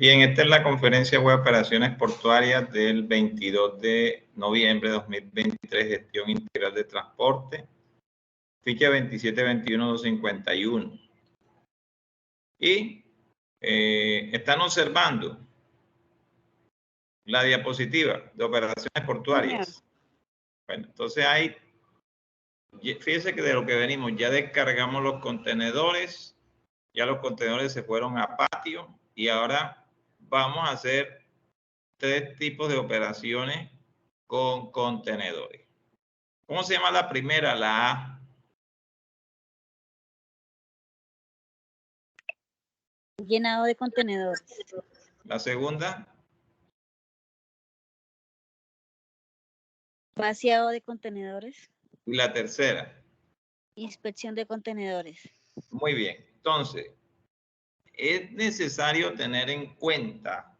Bien, esta es la conferencia web Operaciones Portuarias del 22 de noviembre de 2023, Gestión Integral de Transporte, ficha 2721-251. Y están observando la diapositiva de Operaciones Portuarias. Bueno, entonces hay, fíjense que de lo que venimos, ya descargamos los contenedores, ya los contenedores se fueron a patio y ahora vamos a hacer 3 tipos de operaciones con contenedores. ¿Cómo se llama la primera? La A. Llenado de contenedores. La segunda. Vaciado de contenedores. Y la tercera. Inspección de contenedores. Muy bien. Entonces, es necesario tener en cuenta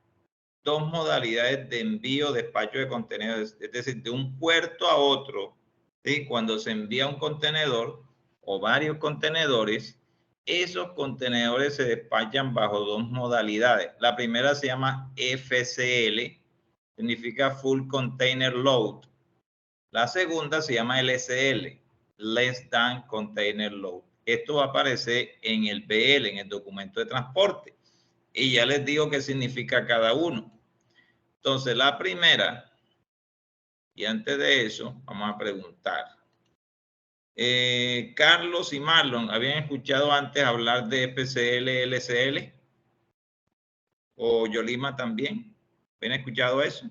2 modalidades de envío, despacho de contenedores, es decir, de un puerto a otro, ¿sí? Cuando se envía un contenedor o varios contenedores, esos contenedores se despachan bajo 2 modalidades. La primera se llama FCL, significa Full Container Load. La segunda se llama LCL, Less Than Container Load. Esto va a aparecer en el BL, en el documento de transporte. Y ya les digo qué significa cada uno. Entonces, la primera, y antes de eso, vamos a preguntar. Carlos y Marlon, ¿habían escuchado antes hablar de FCL, LCL? ¿O Yolima también? ¿Habían escuchado eso?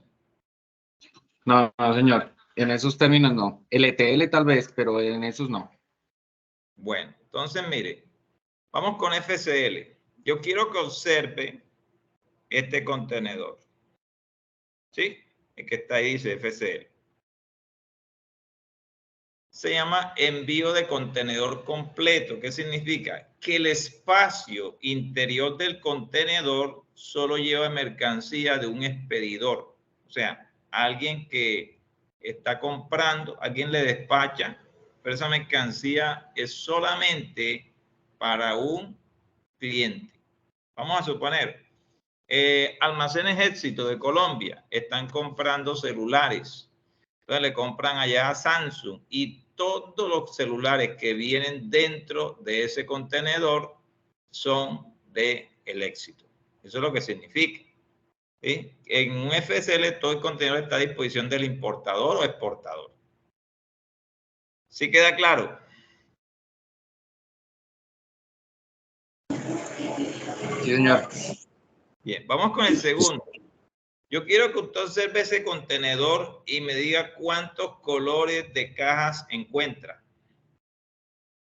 No, no, señor. En esos términos no. LTL tal vez, pero en esos no. Bueno, entonces mire, vamos con FCL. Yo quiero que observe este contenedor. ¿Sí? El que está ahí dice FCL. Se llama envío de contenedor completo. ¿Qué significa? Que el espacio interior del contenedor solo lleva mercancía de un expedidor. O sea, alguien que está comprando, alguien le despacha, pero esa mercancía es solamente para un cliente. Vamos a suponer, Almacenes Éxito de Colombia están comprando celulares. Entonces le compran allá a Samsung y todos los celulares que vienen dentro de ese contenedor son de el Éxito. Eso es lo que significa. ¿Sí? En un FCL todo el contenedor está a disposición del importador o exportador. ¿Sí queda claro? Sí, señor. Bien, vamos con el segundo. Yo quiero que usted observe ese contenedor y me diga cuántos colores de cajas encuentra.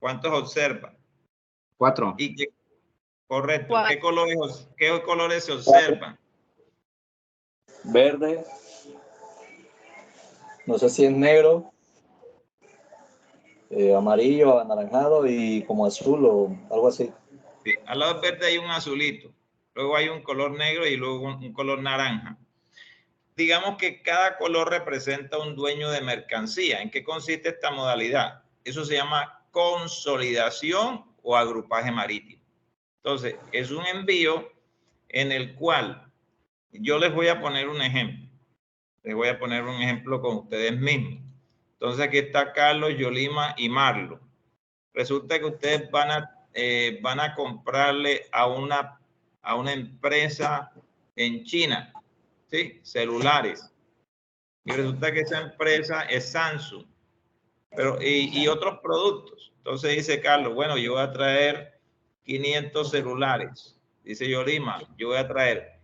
¿Cuántos observa? 4. ¿Y qué? Correcto. 4. ¿Qué colores se observan? Verde. No sé si es negro. Amarillo, anaranjado y como azul o algo así. Sí, al lado verde hay un azulito. Luego hay un color negro y luego un color naranja. Digamos que cada color representa un dueño de mercancía. ¿En qué consiste esta modalidad? Eso se llama consolidación o agrupaje marítimo. Entonces, es un envío en el cual yo les voy a poner un ejemplo. Les voy a poner un ejemplo con ustedes mismos. Entonces, aquí está Carlos, Yolima y Marlo. Resulta que ustedes van a comprarle a una empresa en China, ¿sí? Celulares. Y resulta que esa empresa es Samsung, pero, y otros productos. Entonces dice Carlos, bueno, yo voy a traer 500 celulares. Dice Yolima, yo voy a traer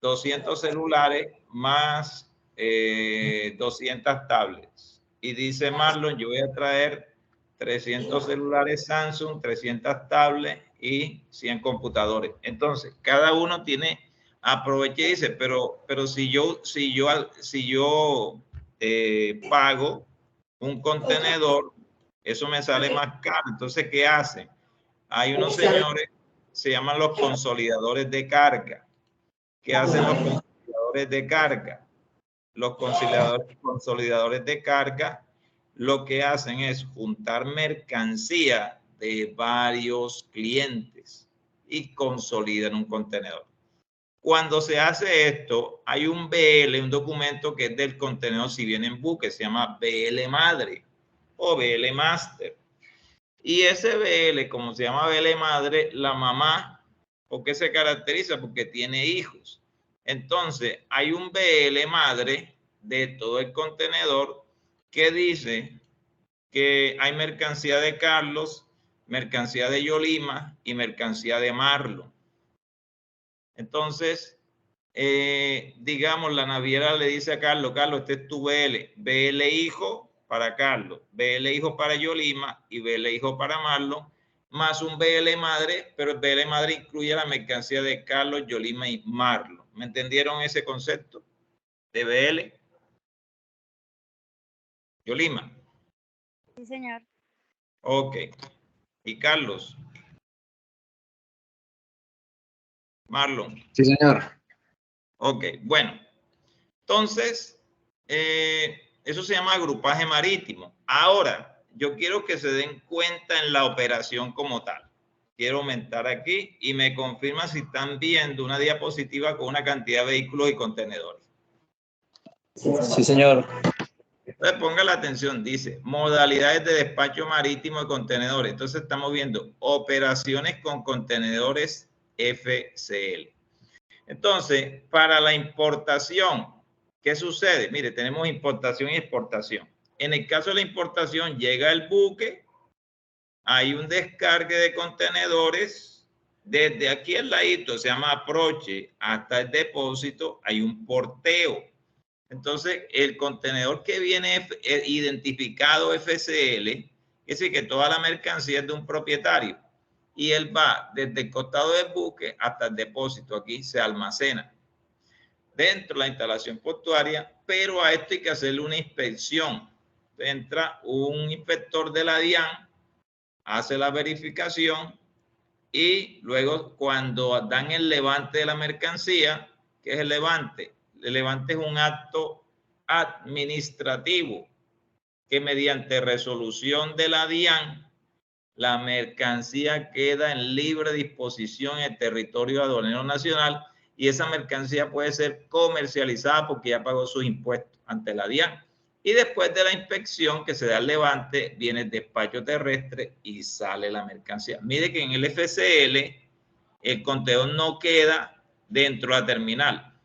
200 celulares más 200 tablets. Y dice Marlon, yo voy a traer 300 celulares Samsung, 300 tablets y 100 computadores. Entonces, cada uno tiene, aproveche y dice, pero si yo pago un contenedor, eso me sale más caro. Entonces, ¿qué hacen? Hay unos señores, se llaman los consolidadores de carga. ¿Qué hacen los consolidadores de carga? Los consolidadores de carga lo que hacen es juntar mercancía de varios clientes y consolidan un contenedor. Cuando se hace esto, hay un BL, un documento que es del contenedor si viene en buque, se llama BL madre o BL master. Y ese BL, como se llama BL madre, la mamá, ¿por qué se caracteriza? Porque tiene hijos. Entonces, hay un BL madre de todo el contenedor que dice que hay mercancía de Carlos, mercancía de Yolima y mercancía de Marlon. Entonces, digamos, la naviera le dice a Carlos, Carlos, este es tu BL, BL hijo para Carlos, BL hijo para Yolima y BL hijo para Marlon, más un BL madre, pero el BL madre incluye la mercancía de Carlos, Yolima y Marlon. ¿Me entendieron ese concepto de BL? Yolima. Sí, señor. Ok. ¿Y Carlos? Marlon. Sí, señor. Ok, bueno. Entonces, eso se llama agrupaje marítimo. Ahora, yo quiero que se den cuenta en la operación como tal. Quiero aumentar aquí y me confirma si están viendo una diapositiva con una cantidad de vehículos y contenedores. Sí, señor. Entonces, ponga la atención, dice, modalidades de despacho marítimo de contenedores. Entonces, estamos viendo operaciones con contenedores FCL. Entonces, para la importación, ¿qué sucede? Mire, tenemos importación y exportación. En el caso de la importación, llega el buque, hay un descargue de contenedores, desde aquí al ladito se llama aproche hasta el depósito, hay un porteo. Entonces, el contenedor que viene identificado FCL, es decir, que toda la mercancía es de un propietario y él va desde el costado del buque hasta el depósito. Aquí se almacena dentro de la instalación portuaria, pero a esto hay que hacerle una inspección. Entra un inspector de la DIAN, hace la verificación y luego cuando dan el levante de la mercancía, ¿qué es el levante? El levante es un acto administrativo que mediante resolución de la DIAN, la mercancía queda en libre disposición en el territorio aduanero nacional y esa mercancía puede ser comercializada porque ya pagó sus impuestos ante la DIAN. Y después de la inspección que se da el levante, viene el despacho terrestre y sale la mercancía. Mire que en el FCL el contenedor no queda dentro de la terminal.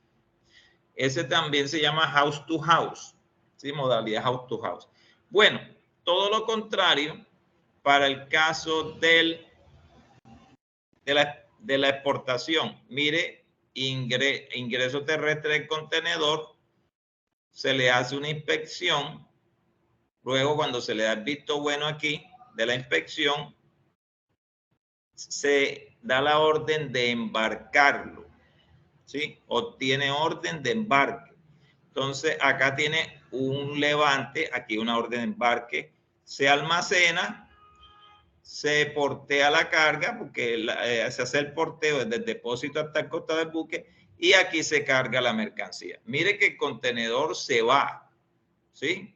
Ese también se llama house to house, ¿sí? Modalidad house to house. Bueno, todo lo contrario para el caso de la exportación. Mire, ingreso terrestre del contenedor, se le hace una inspección, luego cuando se le da el visto bueno aquí de la inspección, se da la orden de embarcarlo, ¿sí? Obtiene orden de embarque. Entonces, acá tiene un levante, aquí una orden de embarque, se almacena, se portea la carga, porque se hace el porteo desde el depósito hasta el costado del buque, y aquí se carga la mercancía. Mire que el contenedor se va, ¿sí?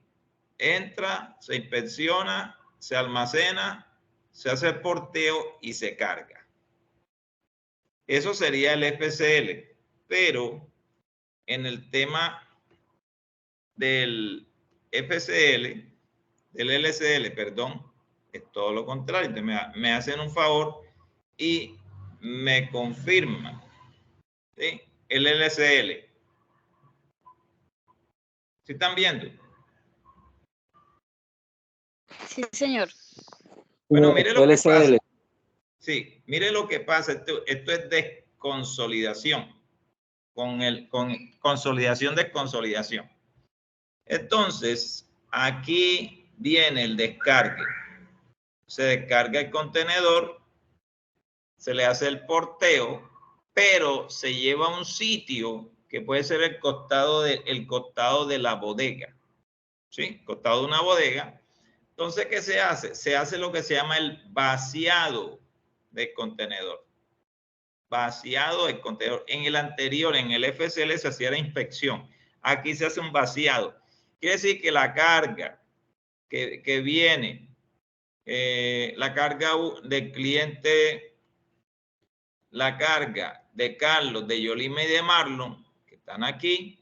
Entra, se inspecciona, se almacena, se hace el porteo y se carga. Eso sería el FCL, pero en el tema del FCL, del LCL, perdón, es todo lo contrario. Entonces me hacen un favor y me confirman, ¿sí? El LCL. ¿Sí están viendo? Sí, señor. Bueno, mire lo que LCL. pasa. Sí, mire lo que pasa. Esto es desconsolidación. Con consolidación, desconsolidación. Entonces, aquí viene el descargue. Se descarga el contenedor, se le hace el porteo, pero se lleva a un sitio que puede ser el costado de la bodega, ¿sí? Costado de una bodega. Entonces, ¿qué se hace? Se hace lo que se llama el vaciado del contenedor. Vaciado del contenedor. En el anterior, en el FCL, se hacía la inspección. Aquí se hace un vaciado. Quiere decir que la carga que viene, la carga del cliente de Carlos, de Yolima y de Marlon, que están aquí,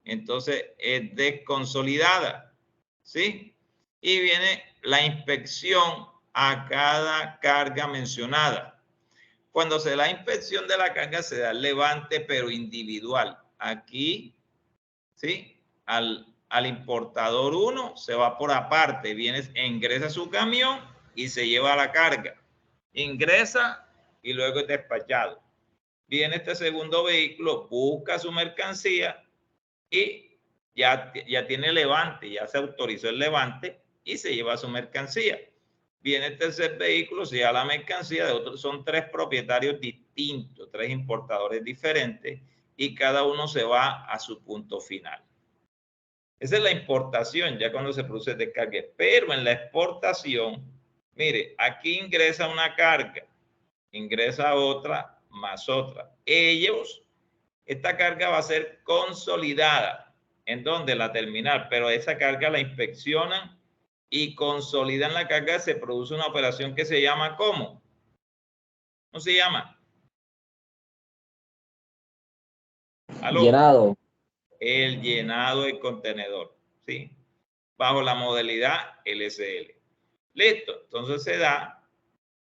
entonces es desconsolidada, ¿sí? Y viene la inspección a cada carga mencionada. Cuando se da la inspección de la carga, se da el levante, pero individual. Aquí, ¿sí? Al importador 1 se va por aparte, viene, ingresa su camión y se lleva la carga. Ingresa y luego es despachado. Viene este segundo vehículo, busca su mercancía y ya tiene levante, ya se autorizó el levante y se lleva su mercancía. Viene el tercer vehículo, se lleva la mercancía de otros, son 3 propietarios distintos, 3 importadores diferentes y cada uno se va a su punto final. Esa es la importación, ya cuando se produce descargue. Pero en la exportación, mire, aquí ingresa una carga, ingresa otra, más otra. Esta carga va a ser consolidada. ¿En dónde? La terminal. Pero esa carga la inspeccionan y consolidan la carga. Se produce una operación que se llama ¿cómo? ¿Cómo se llama? ¿Aló? Llenado. El llenado del contenedor, ¿sí? Bajo la modalidad LSL. Listo. Entonces se da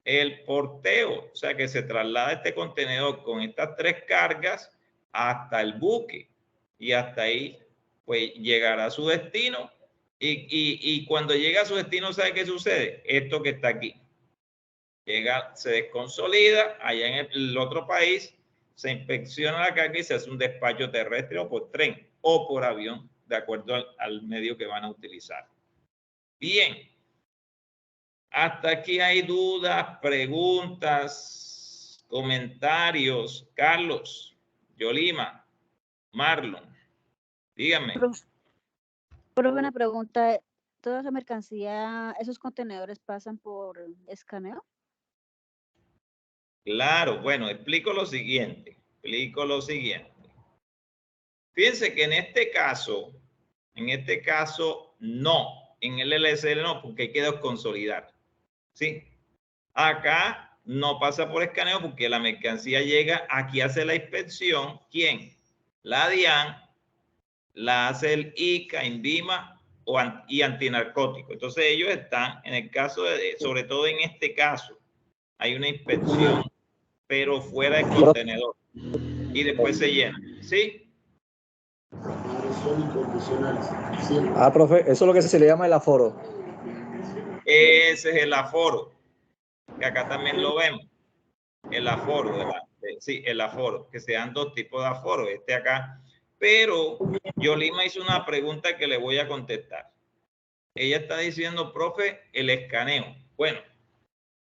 el porteo, o sea que se traslada este contenedor con estas 3 cargas hasta el buque y hasta ahí pues llegará a su destino y cuando llega a su destino, ¿sabe qué sucede? Esto que está aquí. Llega, se desconsolida, allá en el otro país se inspecciona la carga y se hace un despacho terrestre o por tren o por avión, de acuerdo al medio que van a utilizar. Bien. Hasta aquí hay dudas, preguntas, comentarios. Carlos, Yolima, Marlon, díganme. Pero una pregunta, ¿toda esa mercancía, esos contenedores pasan por escaneo? Claro, bueno, explico lo siguiente. Fíjense que en este caso no, en el LSL no, porque hay que desconsolidar. ¿Sí? Acá no pasa por escaneo porque la mercancía llega, aquí hace la inspección. ¿Quién? La DIAN, la hace el ICA, INVIMA y antinarcótico. Entonces ellos están, en el caso sobre todo en este caso, hay una inspección, pero fuera del contenedor. Y después se llena. ¿Sí? Ah, profe, eso es lo que se le llama el aforo. Ese es el aforo, que acá también lo vemos. El aforo, sí, el aforo, que se dan 2 tipos de aforo, este acá. Pero Yolima hizo una pregunta que le voy a contestar. Ella está diciendo, profe, el escaneo. Bueno,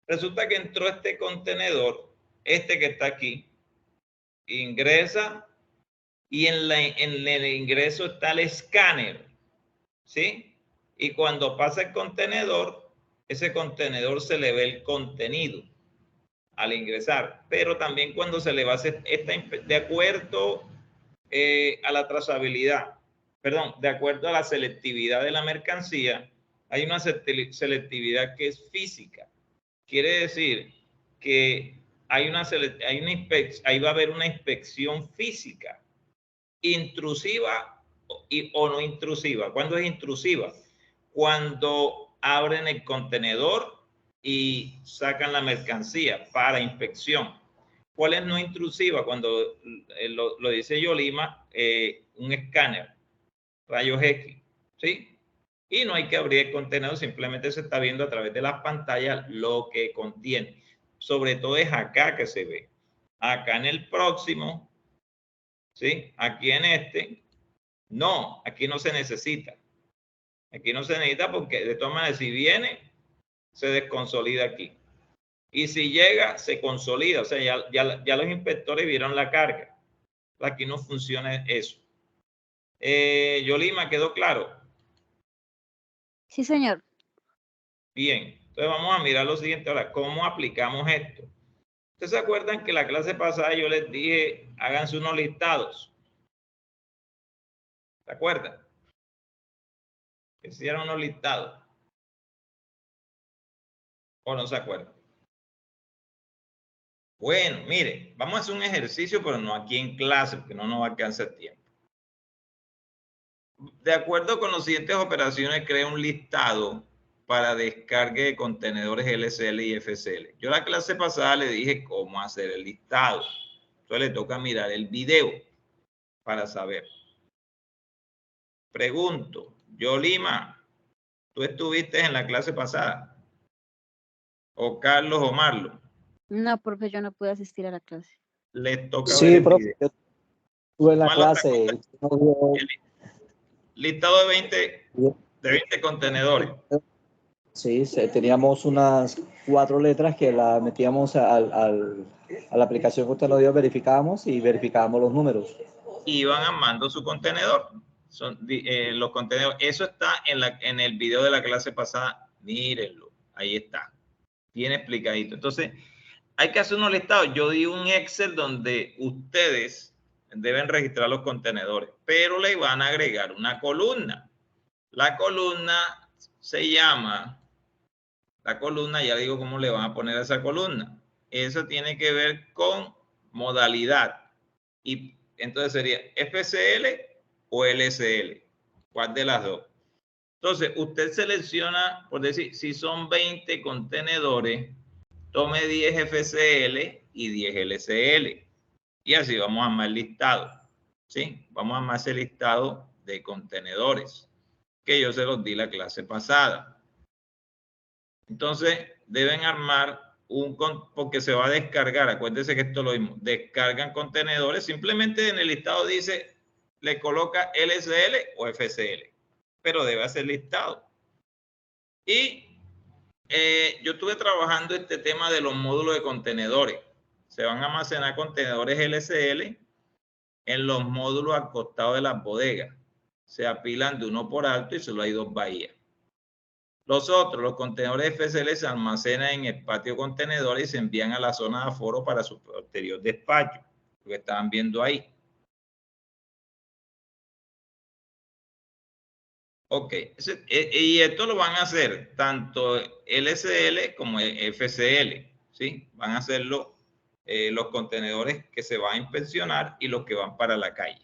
resulta que entró este contenedor, este que está aquí, ingresa y en el ingreso está el escáner, ¿sí? Y cuando pasa el contenedor, ese contenedor se le ve el contenido al ingresar, pero también cuando se le va a hacer de acuerdo a la trazabilidad, perdón, de acuerdo a la selectividad de la mercancía, hay una selectividad que es física. Quiere decir que ahí va a haber una inspección física, intrusiva o no intrusiva. ¿Cuándo es intrusiva? Cuando abren el contenedor y sacan la mercancía para inspección. ¿Cuál es no intrusiva? Cuando lo dice Yolima, un escáner, rayos X, ¿sí? Y no hay que abrir el contenedor, simplemente se está viendo a través de las pantallas lo que contiene. Sobre todo es acá que se ve. Acá en el próximo, ¿sí? Aquí en este, no, aquí no se necesita. Aquí no se necesita porque de todas maneras si viene, se desconsolida aquí. Y si llega, se consolida. O sea, ya los inspectores vieron la carga. Aquí no funciona eso. Yolima, ¿quedó claro? Sí, señor. Bien. Entonces vamos a mirar lo siguiente ahora. ¿Cómo aplicamos esto? ¿Ustedes se acuerdan que la clase pasada yo les dije, háganse unos listados? ¿Se acuerdan? Hicieron unos listados. ¿O no se acuerdan? Bueno, mire, vamos a hacer un ejercicio, pero no aquí en clase, porque no nos va a alcanzar tiempo. De acuerdo con las siguientes operaciones, crea un listado para descargue de contenedores LCL y FCL. Yo la clase pasada le dije cómo hacer el listado. Entonces le toca mirar el video para saber. Pregunto, Yolima, ¿tú estuviste en la clase pasada? ¿O Carlos o Marlon? No, profe, yo no pude asistir a la clase. Les toca ver Sí, el profe, video. yo estuve en la Marlon, clase. el listado de 20 contenedores. Sí, teníamos unas 4 letras que las metíamos a la aplicación que usted nos dio, verificábamos y verificábamos los números. Y van armando su contenedor. Son los contenedores. Eso está en el video de la clase pasada. Mírenlo. Ahí está. Bien explicadito. Entonces, hay que hacer unos listados. Yo di un Excel donde ustedes deben registrar los contenedores, pero le van a agregar una columna. La columna se llama... La columna, ya digo cómo le van a poner a esa columna. Eso tiene que ver con modalidad. Y entonces sería FCL o LCL. ¿Cuál de las dos? Entonces, usted selecciona, por decir, si son 20 contenedores, tome 10 FCL y 10 LCL. Y así vamos a armar el listado. ¿Sí? Vamos a armar ese listado de contenedores que yo se los di la clase pasada. Entonces, deben armar porque se va a descargar. Acuérdense que esto es lo mismo. Descargan contenedores. Simplemente en el listado dice, le coloca LCL o FCL. Pero debe hacer listado. Y yo estuve trabajando este tema de los módulos de contenedores. Se van a almacenar contenedores LCL en los módulos al costado de las bodegas. Se apilan de uno por alto y solo hay 2 bahías. Los contenedores FCL se almacenan en el patio contenedor y se envían a la zona de aforo para su posterior despacho, lo que estaban viendo ahí. Ok, y esto lo van a hacer tanto LCL como FCL, ¿sí? Van a hacerlo los contenedores que se van a inspeccionar y los que van para la calle.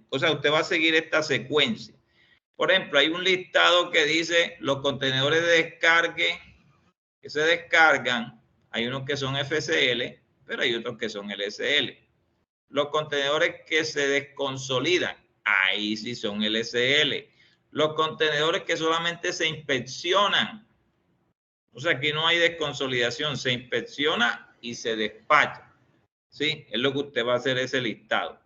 O sea, usted va a seguir esta secuencia. Por ejemplo, hay un listado que dice los contenedores de descargue que se descargan. Hay unos que son FCL, pero hay otros que son LCL. Los contenedores que se desconsolidan, ahí sí son LCL. Los contenedores que solamente se inspeccionan, o sea, aquí no hay desconsolidación, se inspecciona y se despacha. ¿Sí? Es lo que usted va a hacer ese listado.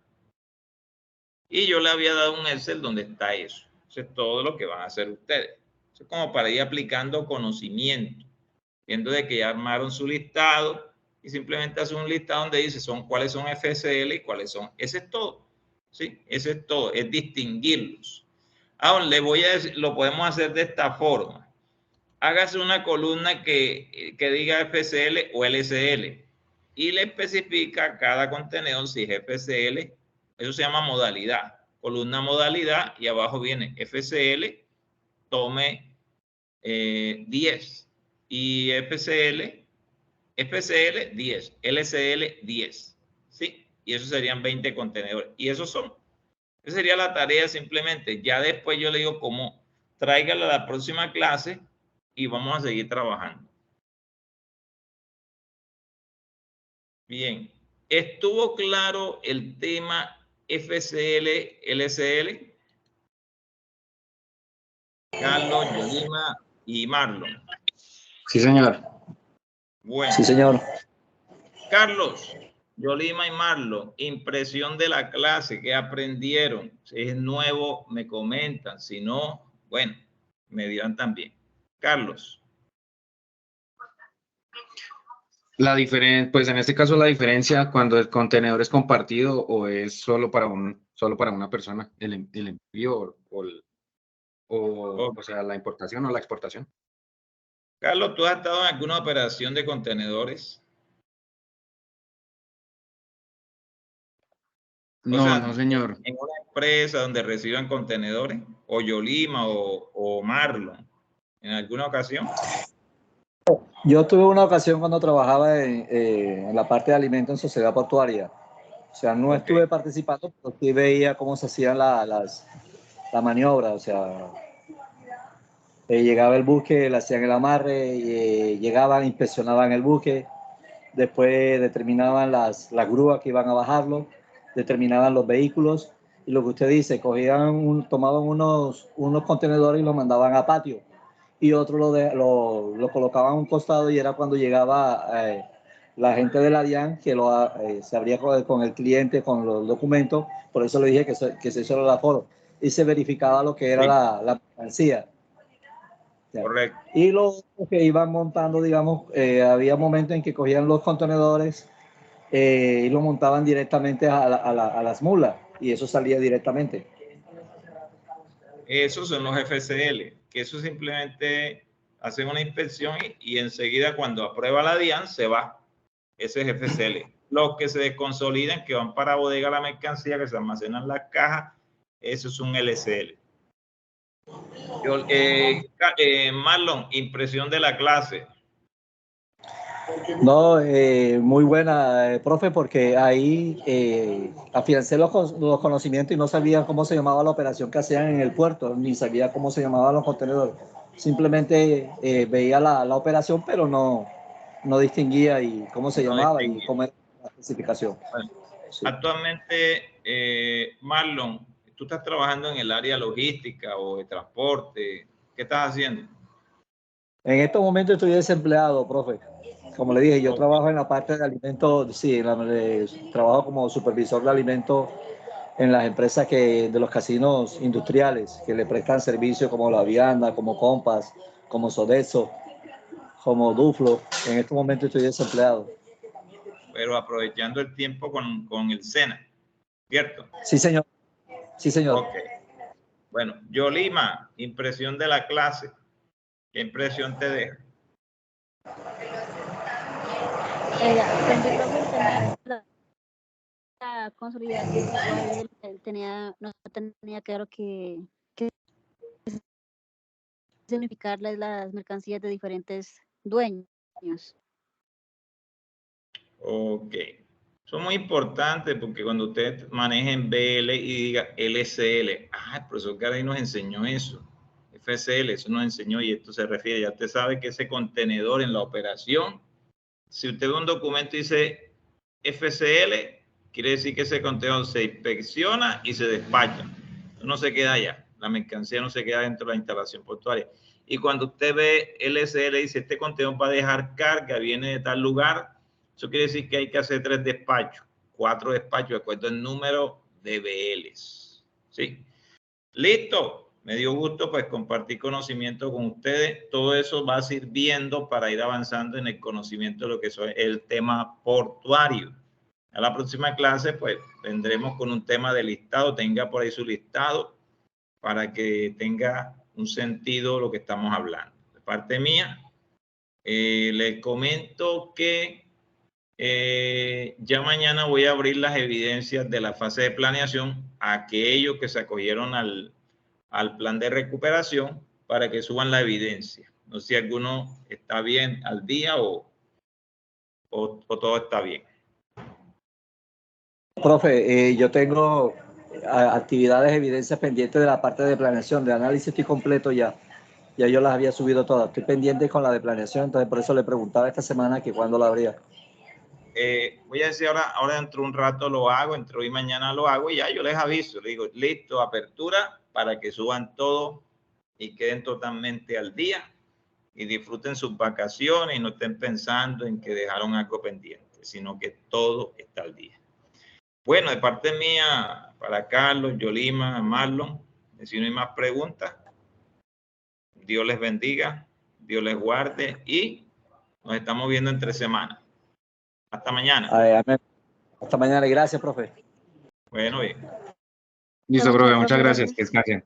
Y yo le había dado un Excel donde está eso. Eso es todo lo que van a hacer ustedes. Eso es como para ir aplicando conocimiento, viendo de que ya armaron su listado y simplemente hace un listado donde dice cuáles son FCL y cuáles son. Ese es todo. ¿Sí? Ese es todo. Es distinguirlos. Ahora le voy a decir, lo podemos hacer de esta forma. Hágase una columna que diga FCL o LCL y le especifica cada contenedor si es FCL. Eso se llama modalidad. Columna modalidad y abajo viene FCL, tome 10 y FCL 10, LCL 10. ¿Sí? Y eso serían 20 contenedores. Y esos son. Esa sería la tarea simplemente. Ya después yo le digo cómo tráigala a la próxima clase y vamos a seguir trabajando. Bien. ¿Estuvo claro el tema FCL, LCL? Carlos, Yolima y Marlon. Sí, señor. Bueno. Sí, señor. Carlos, Yolima y Marlon, impresión de la clase, ¿qué aprendieron? Si es nuevo, me comentan. Si no, bueno, me dirán también. Carlos. La diferencia, pues en este caso la diferencia cuando el contenedor es compartido o es solo para una persona, el envío o sea, la importación o la exportación. Carlos, ¿tú has estado en alguna operación de contenedores? No, o sea, no, señor. En una empresa donde reciban contenedores, o Yolima o Marlon, en alguna ocasión. Yo tuve una ocasión cuando trabajaba en la parte de alimentos en Sociedad Portuaria. O sea, no estuve participando, pero sí veía cómo se hacían la maniobra. O sea, llegaba el buque, le hacían el amarre, llegaban, inspeccionaban el buque, después determinaban las grúas que iban a bajarlo, determinaban los vehículos, y lo que usted dice, tomaban unos contenedores y los mandaban a patio, y otro lo colocaban a un costado, y era cuando llegaba la gente de la DIAN, que se abría con el cliente, con los documentos. Por eso le dije que se hizo el aforo, y se verificaba lo que era Sí. la mercancía. Correcto. Y los que iban montando, digamos, había momentos en que cogían los contenedores y lo montaban directamente a las mulas, y eso salía directamente. Esos son los FCL, que eso simplemente hacen una inspección y enseguida cuando aprueba la DIAN se va. Ese es FCL. Los que se desconsolidan, que van para bodega la mercancía, que se almacenan en las cajas, eso es un LCL. Marlon, impresión de la clase. No, muy buena, profe, porque ahí afiancé los conocimientos y no sabía cómo se llamaba la operación que hacían en el puerto, ni sabía cómo se llamaban los contenedores. Simplemente veía la operación, pero no distinguía y cómo se llamaba y cómo era la especificación. Bueno, sí. Actualmente, Marlon, tú estás trabajando en el área logística o de transporte. ¿Qué estás haciendo? En estos momentos estoy desempleado, profe. Como le dije, yo trabajo en la parte de alimentos, sí, trabajo como supervisor de alimentos en las empresas de los casinos industriales que le prestan servicio, como La Vianda, como Compass, como Sodexo, como Duflo. En estos momentos estoy desempleado. Pero aprovechando el tiempo con el SENA, ¿cierto? Sí, señor. Sí, señor. Ok. Bueno, Yolima, impresión de la clase. ¿Qué impresión te deja? Aprendí, profe, el tema de la consolidación igual, no tenía claro que significar las mercancías de diferentes dueños. Ok. Son muy importantes porque cuando usted maneja en BL y diga LCL, el profesor Garay nos enseñó eso. FCL, eso nos enseñó y esto se refiere, ya usted sabe que ese contenedor en la operación, si usted ve un documento y dice FCL, quiere decir que ese contenedor se inspecciona y se despacha. No se queda allá, la mercancía no se queda dentro de la instalación portuaria. Y cuando usted ve LCL, dice este contenedor va a dejar carga, viene de tal lugar, eso quiere decir que hay que hacer 3 despachos, 4 despachos, de acuerdo al número de BLs. ¿Sí? Listo. Me dio gusto pues compartir conocimiento con ustedes. Todo eso va sirviendo para ir avanzando en el conocimiento de lo que es el tema portuario. A la próxima clase pues vendremos con un tema de listado. Tenga por ahí su listado para que tenga un sentido lo que estamos hablando. De parte mía, les comento que ya mañana voy a abrir las evidencias de la fase de planeación a aquellos que se acogieron al plan de recuperación para que suban la evidencia. No sé si alguno está bien al día o todo está bien. Profe, yo tengo actividades, evidencias pendientes de la parte de planeación, de análisis, estoy completo ya. Ya yo las había subido todas. Estoy pendiente con la de planeación, entonces por eso le preguntaba esta semana que cuándo la habría. Voy a decir ahora dentro de un rato lo hago, entre hoy y mañana lo hago y ya yo les aviso, les digo, listo, apertura para que suban todo y queden totalmente al día y disfruten sus vacaciones y no estén pensando en que dejaron algo pendiente, sino que todo está al día. Bueno, de parte mía, para Carlos, Yolima, Marlon, si no hay más preguntas, Dios les bendiga, Dios les guarde y nos estamos viendo entre semanas. Hasta mañana. Amén. Hasta mañana y gracias, profe. Bueno, bien. Listo, profe, muchas gracias. Que descansen.